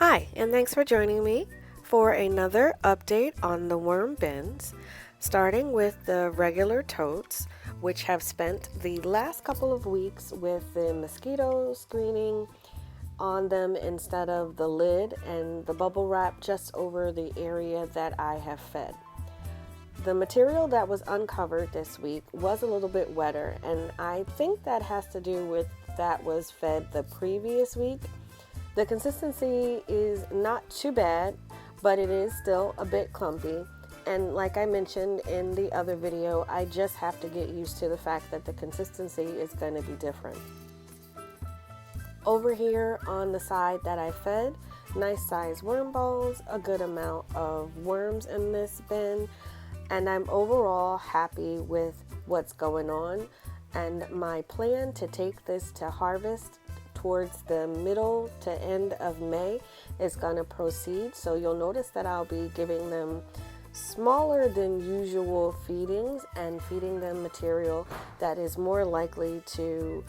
Hi, and thanks for joining me for another update on the worm bins, starting with the regular totes, which have spent the last couple of weeks with the mosquito screening on them instead of the lid and the bubble wrap just over the area that I have fed. The material that was uncovered this week was a little bit wetter, and I think that has to do with that was fed the previous week. The consistency is not too bad, but it is still a bit clumpy. And like I mentioned in the other video, I just have to get used to the fact that the consistency is going to be different. Over here on the side that I fed, nice size worm balls, a good amount of worms in this bin, and I'm overall happy with what's going on. And my plan to take this to harvest towards the middle to end of May is going to proceed. So you'll notice that I'll be giving them smaller than usual feedings and feeding them material that is more likely to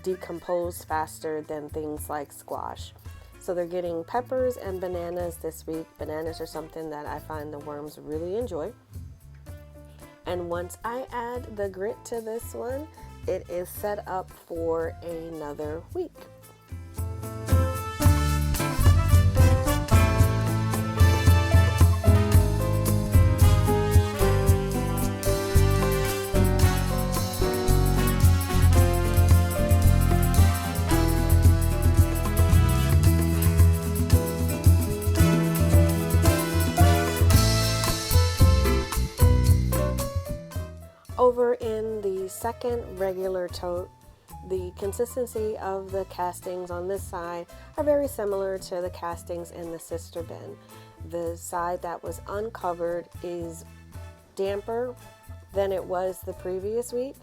decompose faster than things like squash. So they're getting peppers and bananas this week. Bananas are something that I find the worms really enjoy. And once I add the grit to this one, it is set up for another week. Over in the second regular tote, the consistency of the castings on this side are very similar to the castings in the sister bin. The side that was uncovered is damper than it was the previous week,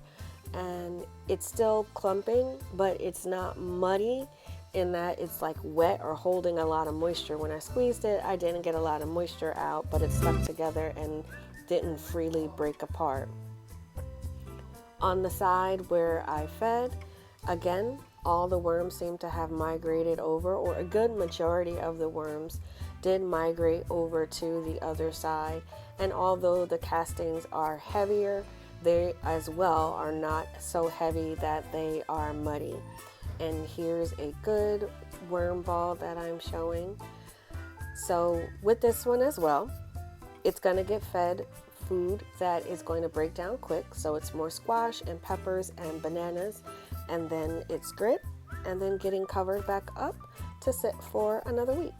and it's still clumping, but it's not muddy in that it's like wet or holding a lot of moisture. When I squeezed it, I didn't get a lot of moisture out, but it stuck together and didn't freely break apart. On the side where I fed, again, all the worms seem to have migrated over, or a good majority of the worms did migrate over to the other side. And although the castings are heavier, they as well are not so heavy that they are muddy. And here's a good worm ball that I'm showing. So with this one as well, it's going to get fed food that is going to break down quick, so it's more squash and peppers and bananas, and then it's grit, and then getting covered back up to sit for another week.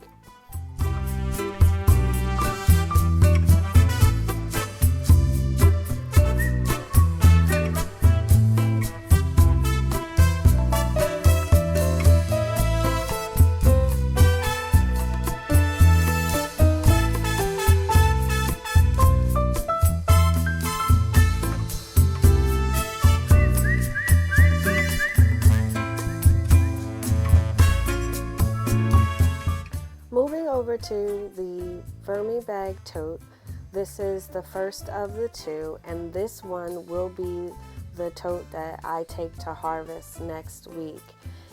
Moving over to the Vermibag Tote, this is the first of the two, and this one will be the tote that I take to harvest next week.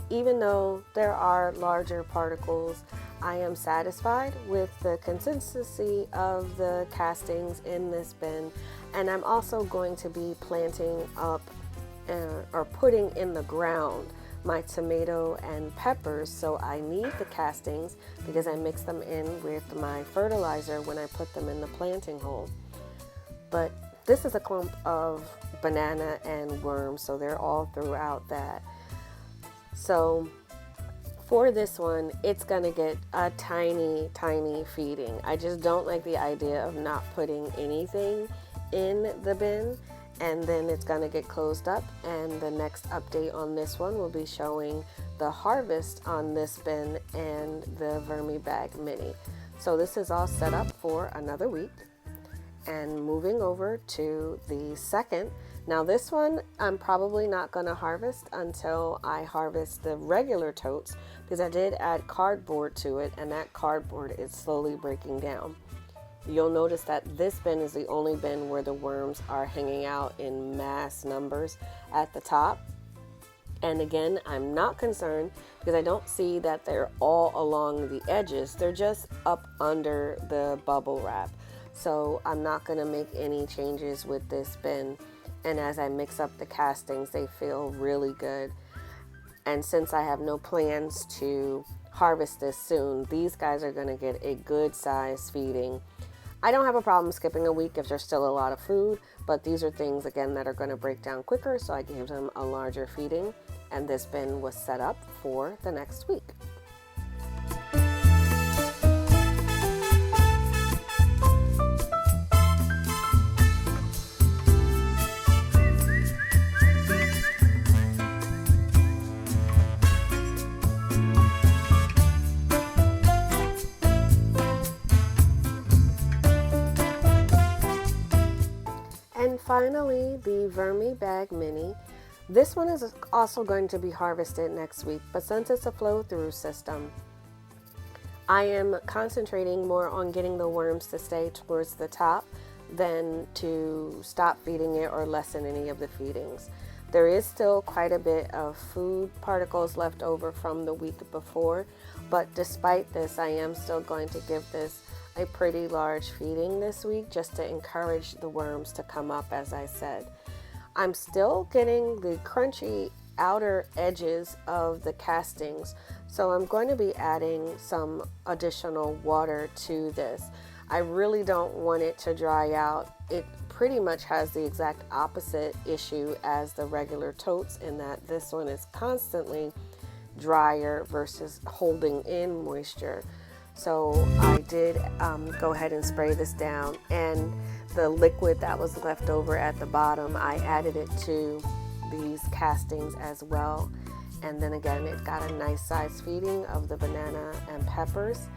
Even though there are larger particles, I am satisfied with the consistency of the castings in this bin, and I'm also going to be planting up or putting in the ground my tomato and peppers, so I need the castings because I mix them in with my fertilizer when I put them in the planting hole. But this is a clump of banana and worms, so they're all throughout that. So for this one, it's gonna get a tiny feeding. I just don't like the idea of not putting anything in the bin, and then it's going to get closed up, and the next update on this one will be showing the harvest on this bin and the Vermibag mini. So this is all set up for another week. And moving over to the second, now this one I'm probably not going to harvest until I harvest the regular totes, because I did add cardboard to it, and that cardboard is slowly breaking down. You'll notice that this bin is the only bin where the worms are hanging out in mass numbers at the top. And again, I'm not concerned because I don't see that they're all along the edges. They're just up under the bubble wrap. So I'm not going to make any changes with this bin. And as I mix up the castings, they feel really good. And since I have no plans to harvest this soon, these guys are going to get a good size feeding. I don't have a problem skipping a week if there's still a lot of food, but these are things, again, that are going to break down quicker, so I give them a larger feeding. And this bin was set up for the next week. And finally, the Vermibag Mini. This one is also going to be harvested next week, but since it's a flow-through system, I am concentrating more on getting the worms to stay towards the top than to stop feeding it or lessen any of the feedings. There is still quite a bit of food particles left over from the week before, but despite this, I am still going to give this a pretty large feeding this week just to encourage the worms to come up, as I said. I'm still getting the crunchy outer edges of the castings, so I'm going to be adding some additional water to this. I really don't want it to dry out. It pretty much has the exact opposite issue as the regular totes in that this one is constantly drier versus holding in moisture. So I did go ahead and spray this down, and the liquid that was left over at the bottom, I added it to these castings as well. And then again, it got a nice size feeding of the banana and peppers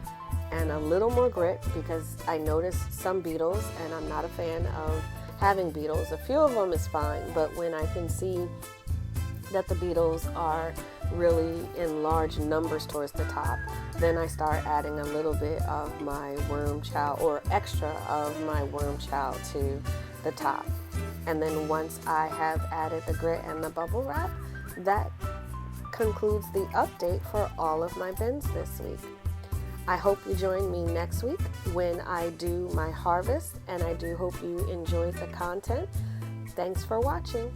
and a little more grit because I noticed some beetles, and I'm not a fan of having beetles. A few of them is fine, but when I can see that the beetles are really in large numbers towards the top, then I start adding a little bit of my worm chow or extra of my worm chow to the top. And then once I have added the grit and the bubble wrap, that concludes the update for all of my bins this week. I hope you join me next week when I do my harvest, and I do hope you enjoyed the content. Thanks for watching.